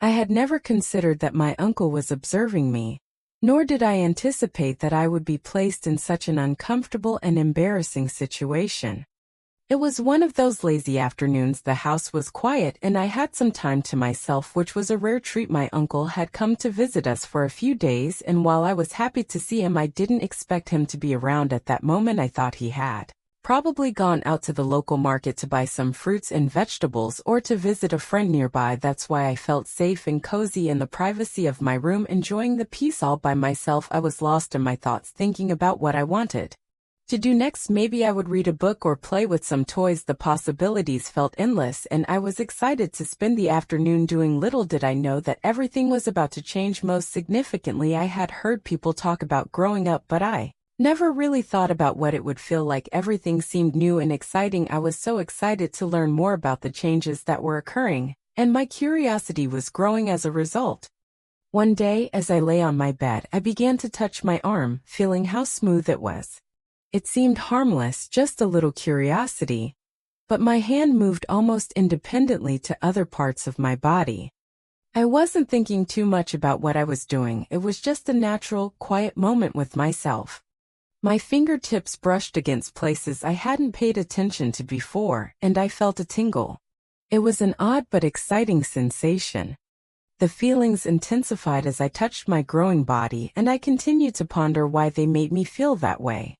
I had never considered that my uncle was observing me, nor did I anticipate that I would be placed in such an uncomfortable and embarrassing situation. It was one of those lazy afternoons. The house was quiet and I had some time to myself, which was a rare treat. My uncle had come to visit us for a few days, and while I was happy to see him, I didn't expect him to be around at that moment. I thought he had probably gone out to the local market to buy some fruits and vegetables or to visit a friend nearby. That's why I felt safe and cozy in the privacy of my room, enjoying the peace all by myself. I was lost in my thoughts, thinking about what I wanted to do next. Maybe I would read a book or play with some toys. The possibilities felt endless, and I was excited to spend the afternoon doing. Little did I know that everything was about to change. Most significantly, I had heard people talk about growing up, but I never really thought about what it would feel like. Everything seemed new and exciting. I was so excited to learn more about the changes that were occurring, and my curiosity was growing as a result. One day, as I lay on my bed, I began to touch my arm, feeling how smooth it was. It seemed harmless, just a little curiosity. But my hand moved almost independently to other parts of my body. I wasn't thinking too much about what I was doing. It was just a natural, quiet moment with myself. My fingertips brushed against places I hadn't paid attention to before, and I felt a tingle. It was an odd but exciting sensation. The feelings intensified as I touched my growing body, and I continued to ponder why they made me feel that way.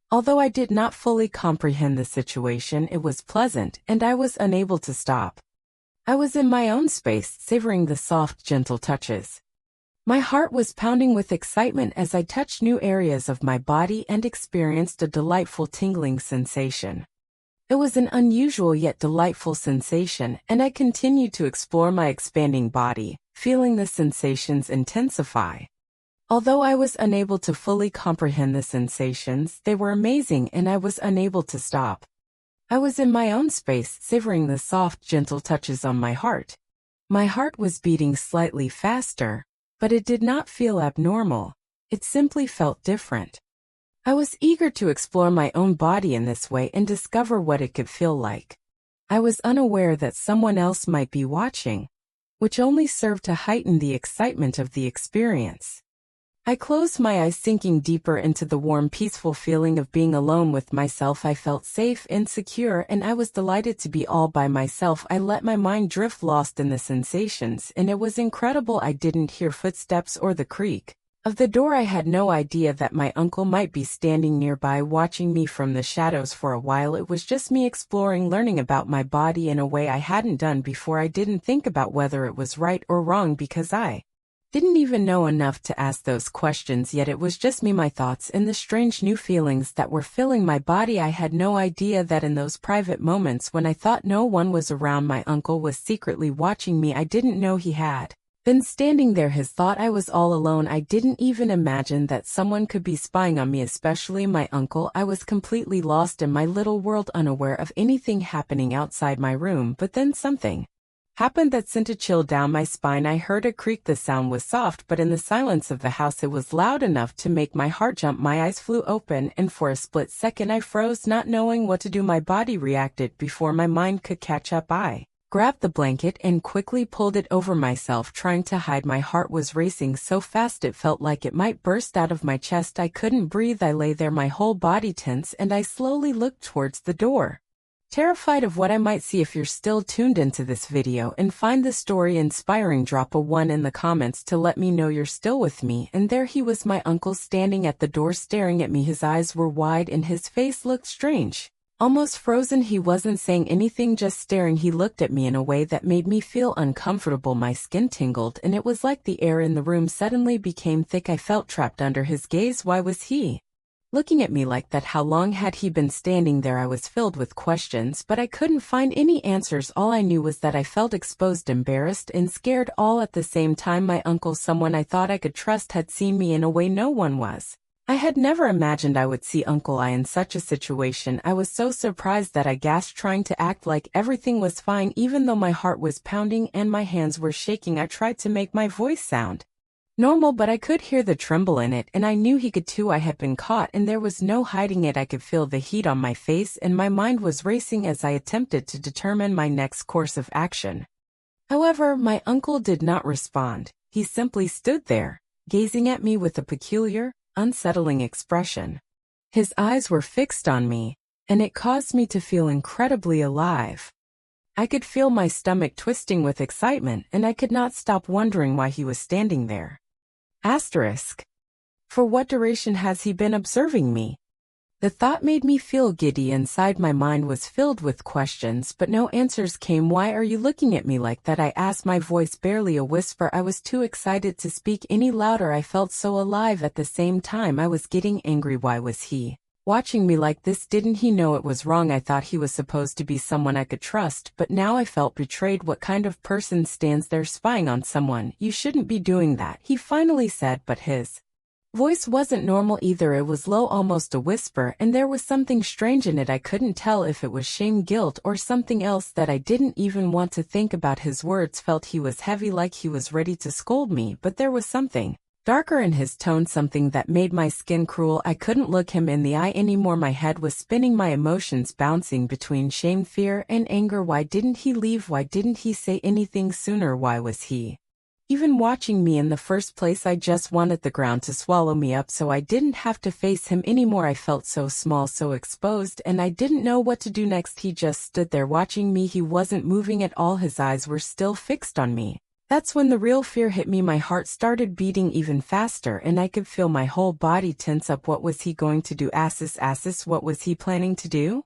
Although I did not fully comprehend the situation, it was pleasant, and I was unable to stop. I was in my own space, savoring the soft, gentle touches. My heart was pounding with excitement as I touched new areas of my body and experienced a delightful tingling sensation. It was an unusual yet delightful sensation, and I continued to explore my expanding body, feeling the sensations intensify. Although I was unable to fully comprehend the sensations, they were amazing, and I was unable to stop. I was in my own space, savoring the soft, gentle touches on my heart. My heart was beating slightly faster, but it did not feel abnormal. It simply felt different. I was eager to explore my own body in this way and discover what it could feel like. I was unaware that someone else might be watching, which only served to heighten the excitement of the experience. I closed my eyes, sinking deeper into the warm, peaceful feeling of being alone with myself. I felt safe and secure, and I was delighted to be all by myself. I let my mind drift, lost in the sensations, and it was incredible. I didn't hear footsteps or the creak of the door. I had no idea that my uncle might be standing nearby, watching me from the shadows. For a while, it was just me exploring, learning about my body in a way I hadn't done before. I didn't think about whether it was right or wrong because I didn't even know enough to ask those questions. Yet it was just me, my thoughts, and the strange new feelings that were filling my body. I had no idea that in those private moments when I thought no one was around, my uncle was secretly watching me. I didn't know he had been standing there. His thought I was all alone. I didn't even imagine that someone could be spying on me, especially my uncle. I was completely lost in my little world, unaware of anything happening outside my room. But then something happened that sent a chill down my spine. I heard a creak. The sound was soft, but in the silence of the house it was loud enough to make my heart jump. My eyes flew open, and for a split second I froze, not knowing what to do. My body reacted before my mind could catch up. I grabbed the blanket and quickly pulled it over myself, trying to hide. My heart was racing so fast it felt like it might burst out of my chest. I couldn't breathe. I lay there, my whole body tense, and I slowly looked towards the door, terrified of what I might see. If you're still tuned into this video and find the story inspiring, drop a 1 in the comments to let me know you're still with me. And there he was, my uncle, standing at the door staring at me. His eyes were wide and his face looked strange, almost frozen. He wasn't saying anything, just staring. He looked at me in a way that made me feel uncomfortable. My skin tingled, and it was like the air in the room suddenly became thick. I felt trapped under his gaze. Why was he looking at me like that? How long had he been standing there? I was filled with questions, but I couldn't find any answers. All I knew was that I felt exposed, embarrassed, and scared all at the same time. My uncle, someone I thought I could trust, had seen me in a way no one was. I had never imagined I would see Uncle I in such a situation. I was so surprised that I gasped, trying to act like everything was fine even though my heart was pounding and my hands were shaking. I tried to make my voice sound normal, but I could hear the tremble in it, and I knew he could too. I had been caught, and there was no hiding it. I could feel the heat on my face, and my mind was racing as I attempted to determine my next course of action. However, my uncle did not respond. He simply stood there, gazing at me with a peculiar, unsettling expression. His eyes were fixed on me, and it caused me to feel incredibly alive. I could feel my stomach twisting with excitement, and I could not stop wondering why he was standing there. Asterisk. For what duration has he been observing me? The thought made me feel giddy. Inside my mind was filled with questions, but no answers came. Why are you looking at me like that? I asked, my voice barely a whisper. I was too excited to speak any louder. I felt so alive at the same time. I was getting angry. Why was he watching me like this? Didn't he know it was wrong? I thought he was supposed to be someone I could trust, but now I felt betrayed. What kind of person stands there spying on someone? You shouldn't be doing that, he finally said, but his voice wasn't normal either. It was low, almost a whisper, and there was something strange in it. I couldn't tell if it was shame, guilt, or something else that I didn't even want to think about. His words felt he was heavy, like he was ready to scold me, but there was something darker in his tone, something that made my skin crawl. I couldn't look him in the eye anymore. My head was spinning, my emotions bouncing between shame, fear, and anger. Why didn't he leave? Why didn't he say anything sooner? Why was he even watching me in the first place? I just wanted the ground to swallow me up so I didn't have to face him anymore. I felt so small, so exposed, and I didn't know what to do next. He just stood there watching me. He wasn't moving at all. His eyes were still fixed on me. That's when the real fear hit me. My heart started beating even faster, and I could feel my whole body tense up. What was he going to do? Assis, what was he planning to do?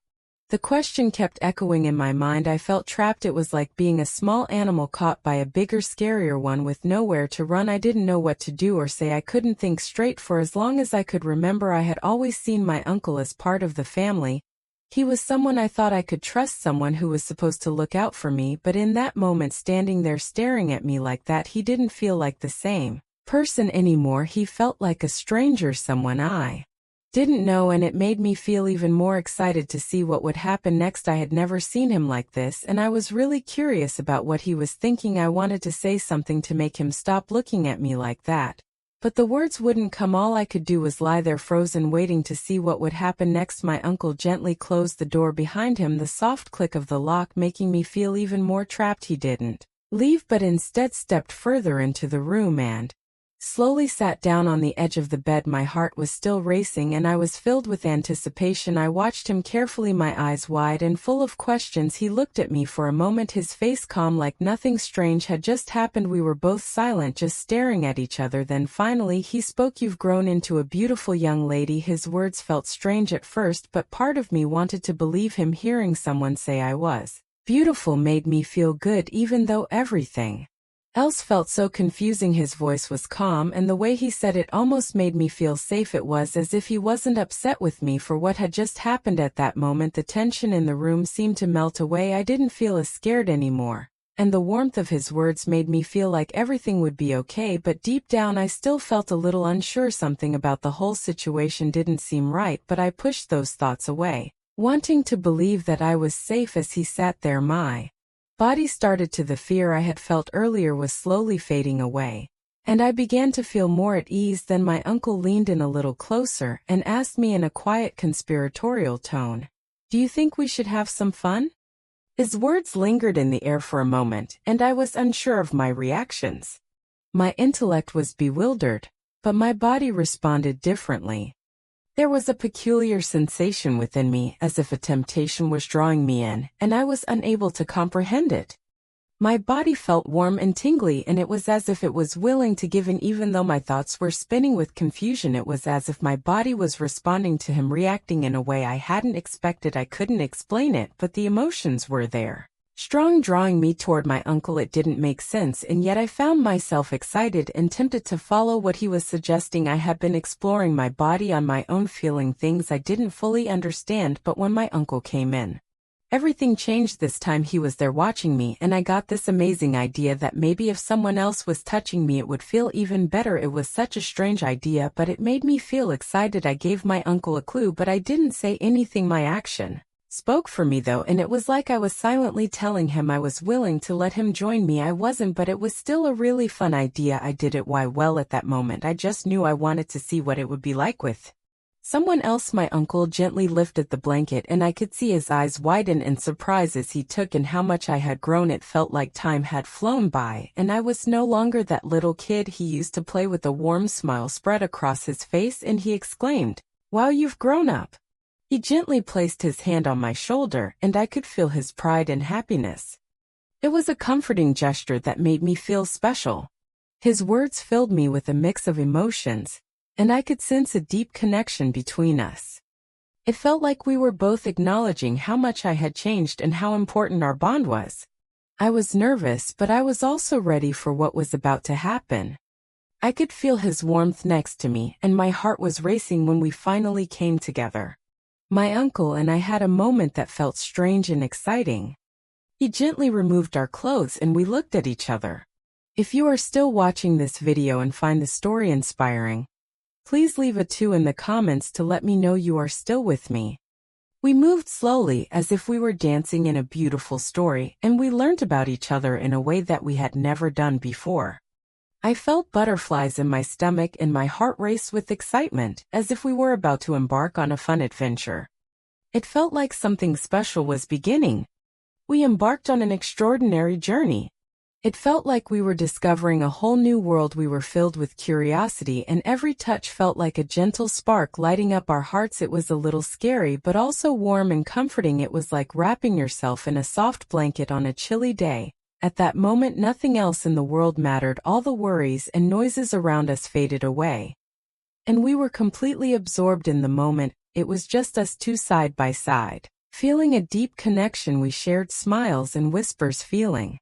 The question kept echoing in my mind. I felt trapped. It was like being a small animal caught by a bigger, scarier one with nowhere to run. I didn't know what to do or say. I couldn't think straight. For as long as I could remember, I had always seen my uncle as part of the family. He was someone I thought I could trust, someone who was supposed to look out for me, but in that moment, standing there staring at me like that, he didn't feel like the same person anymore. He felt like a stranger, someone I didn't know, and it made me feel even more excited to see what would happen next. I had never seen him like this, and I was really curious about what he was thinking. I wanted to say something to make him stop looking at me like that, but the words wouldn't come. All I could do was lie there frozen, waiting to see what would happen next. My uncle gently closed the door behind him, the soft click of the lock making me feel even more trapped. He didn't leave, but instead stepped further into the room and slowly sat down on the edge of the bed. My heart was still racing, and I was filled with anticipation. I watched him carefully, my eyes wide and full of questions. He looked at me for a moment, his face calm, like nothing strange had just happened. We were both silent, just staring at each other. Then finally he spoke. You've grown into a beautiful young lady. His words felt strange at first, but part of me wanted to believe him. Hearing someone say I was beautiful made me feel good, even though everything else felt so confusing. His voice was calm, and the way he said it almost made me feel safe. It was as if he wasn't upset with me for what had just happened. At that moment, the tension in the room seemed to melt away. I didn't feel as scared anymore, and the warmth of his words made me feel like everything would be okay, but deep down I still felt a little unsure. Something about the whole situation didn't seem right, but I pushed those thoughts away, wanting to believe that I was safe. As he sat there, my body started to. The fear I had felt earlier was slowly fading away, and I began to feel more at ease. Then my uncle leaned in a little closer and asked me in a quiet, conspiratorial tone, "Do you think we should have some fun?" His words lingered in the air for a moment, and I was unsure of my reactions. My intellect was bewildered, but my body responded differently. There was a peculiar sensation within me, as if a temptation was drawing me in, and I was unable to comprehend it. My body felt warm and tingly, and it was as if it was willing to give in. Even though my thoughts were spinning with confusion, it was as if my body was responding to him, reacting in a way I hadn't expected. I couldn't explain it, but the emotions were there, strong, drawing me toward my uncle. It didn't make sense, and yet I found myself excited and tempted to follow what he was suggesting. I had been exploring my body on my own, feeling things I didn't fully understand, but when my uncle came in, everything changed. This time he was there watching me, and I got this amazing idea that maybe if someone else was touching me it would feel even better. It was such a strange idea, but it made me feel excited. I gave my uncle a clue, but I didn't say anything. My action spoke for me though, and it was like I was silently telling him I was willing to let him join me. I wasn't, but it was still a really fun idea. I did it. Why? Well, at that moment I just knew I wanted to see what it would be like with Someone else. My uncle gently lifted the blanket and I could see his eyes widen in surprise as he took in how much I had grown. It felt like time had flown by and I was no longer that little kid he used to play with. A warm smile spread across his face and he exclaimed, "Wow, you've grown up." He gently placed his hand on my shoulder and I could feel his pride and happiness. It was a comforting gesture that made me feel special. His words filled me with a mix of emotions, and I could sense a deep connection between us. It felt like we were both acknowledging how much I had changed and how important our bond was. I was nervous, but I was also ready for what was about to happen. I could feel his warmth next to me, and my heart was racing when we finally came together. My uncle and I had a moment that felt strange and exciting. He gently removed our clothes and we looked at each other. If you are still watching this video and find the story inspiring, please leave a 2 in the comments to let me know you are still with me. We moved slowly as if we were dancing in a beautiful story, and we learned about each other in a way that we had never done before. I felt butterflies in my stomach and my heart raced with excitement, as if we were about to embark on a fun adventure. It felt like something special was beginning. We embarked on an extraordinary journey. It felt like we were discovering a whole new world. We were filled with curiosity and every touch felt like a gentle spark lighting up our hearts. It was a little scary but also warm and comforting. It was like wrapping yourself in a soft blanket on a chilly day. At that moment, nothing else in the world mattered. All the worries and noises around us faded away. And we were completely absorbed in the moment. It was just us two side by side. Feeling a deep connection, we shared smiles and whispers, feeling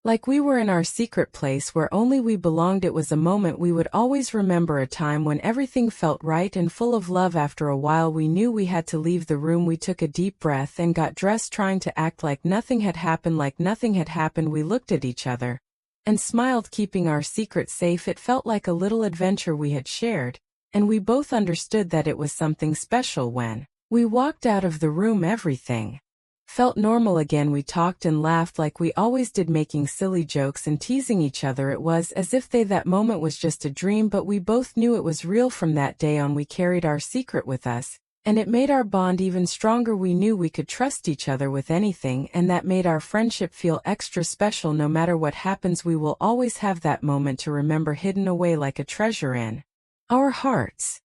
like we were in our secret place where only we belonged. It was a moment we would always remember, a time when everything felt right and full of love. After a while, we knew we had to leave the room. We took a deep breath and got dressed, trying to act like nothing had happened. We looked at each other and smiled, keeping our secret safe. It felt like a little adventure we had shared, and we both understood that it was something special. When we walked out of the room, everything felt normal again. We talked and laughed like we always did, making silly jokes and teasing each other. It was as if that moment was just a dream, but we both knew it was real. From that day on, we carried our secret with us, and it made our bond even stronger. We knew we could trust each other with anything, and that made our friendship feel extra special. No matter what happens, we will always have that moment to remember, hidden away like a treasure in our hearts.